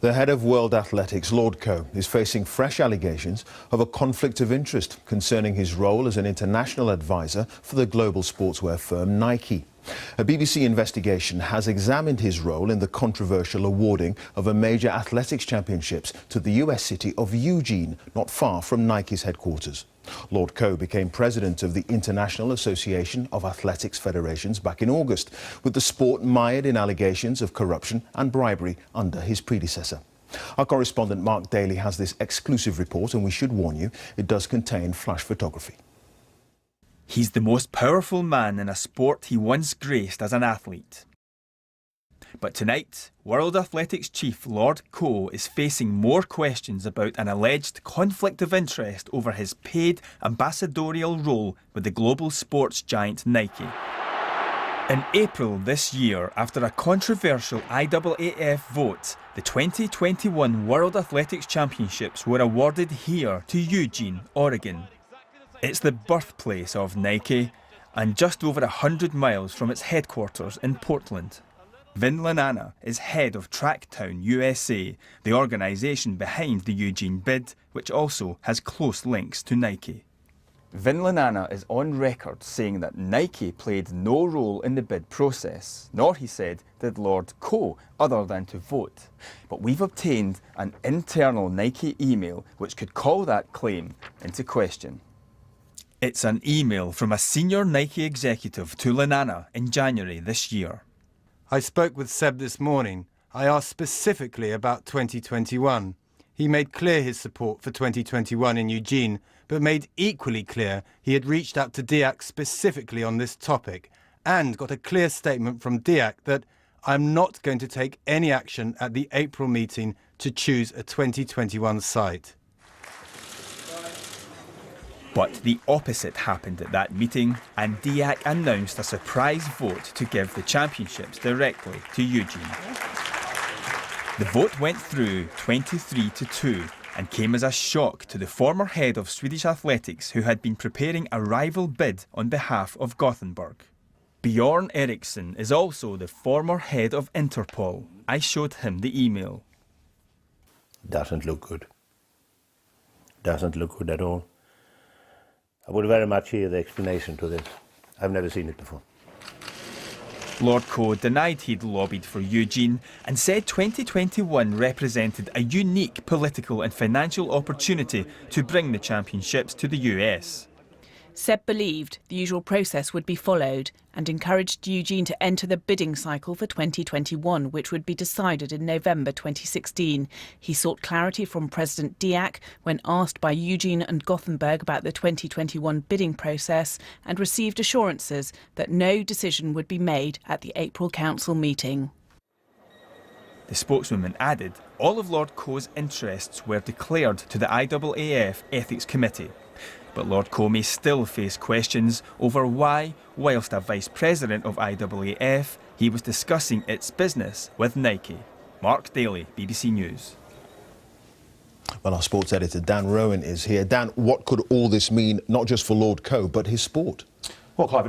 The head of World Athletics, Lord Coe, is facing fresh allegations of a conflict of interest concerning his role as an international advisor for the global sportswear firm Nike. A BBC investigation has examined his role in the controversial awarding of a major athletics championships to the US city of Eugene, not far from Nike's headquarters. Lord Coe became president of the International Association of Athletics Federations back in August, with the sport mired in allegations of corruption and bribery under his predecessor. Our correspondent Mark Daly has this exclusive report, and we should warn you, it does contain flash photography. He's the most powerful man in a sport he once graced as an athlete. But tonight, World Athletics chief Lord Coe is facing more questions about an alleged conflict of interest over his paid ambassadorial role with the global sports giant Nike. In April this year, after a controversial IAAF vote, the 2021 World Athletics Championships were awarded here to Eugene, Oregon. It's the birthplace of Nike and just over 100 miles from its headquarters in Portland. Vin Lananna is head of Tracktown USA, the organisation behind the Eugene bid, which also has close links to Nike. Vin Lananna is on record saying that Nike played no role in the bid process, nor, he said, did Lord Coe, other than to vote. But we've obtained an internal Nike email which could call that claim into question. It's an email from a senior Nike executive to Lananna in January this year. I spoke with Seb this morning. I asked specifically about 2021. He made clear his support for 2021 in Eugene, but made equally clear he had reached out to DIAC specifically on this topic and got a clear statement from DIAC that I'm not going to take any action at the April meeting to choose a 2021 site. But the opposite happened at that meeting, and DIAC announced a surprise vote to give the championships directly to Eugene. The vote went through 23-2 and came as a shock to the former head of Swedish athletics who had been preparing a rival bid on behalf of Gothenburg. Bjorn Eriksson is also the former head of Interpol. I showed him the email. Doesn't look good. Doesn't look good at all. I would very much hear the explanation to this. I've never seen it before. Lord Coe denied he'd lobbied for Eugene and said 2021 represented a unique political and financial opportunity to bring the championships to the US. Seb believed the usual process would be followed and encouraged Eugene to enter the bidding cycle for 2021, which would be decided in November 2016. He sought clarity from President DIAC when asked by Eugene and Gothenburg about the 2021 bidding process and received assurances that no decision would be made at the April Council meeting. The spokeswoman added all of Lord Coe's interests were declared to the IAAF Ethics Committee. But Lord Coe may still face questions over why, whilst a vice president of IAAF, he was discussing its business with Nike. Mark Daly, BBC News. Well, our sports editor Dan Rowan is here. Dan, what could all this mean, not just for Lord Coe, but his sport? Well, Clive,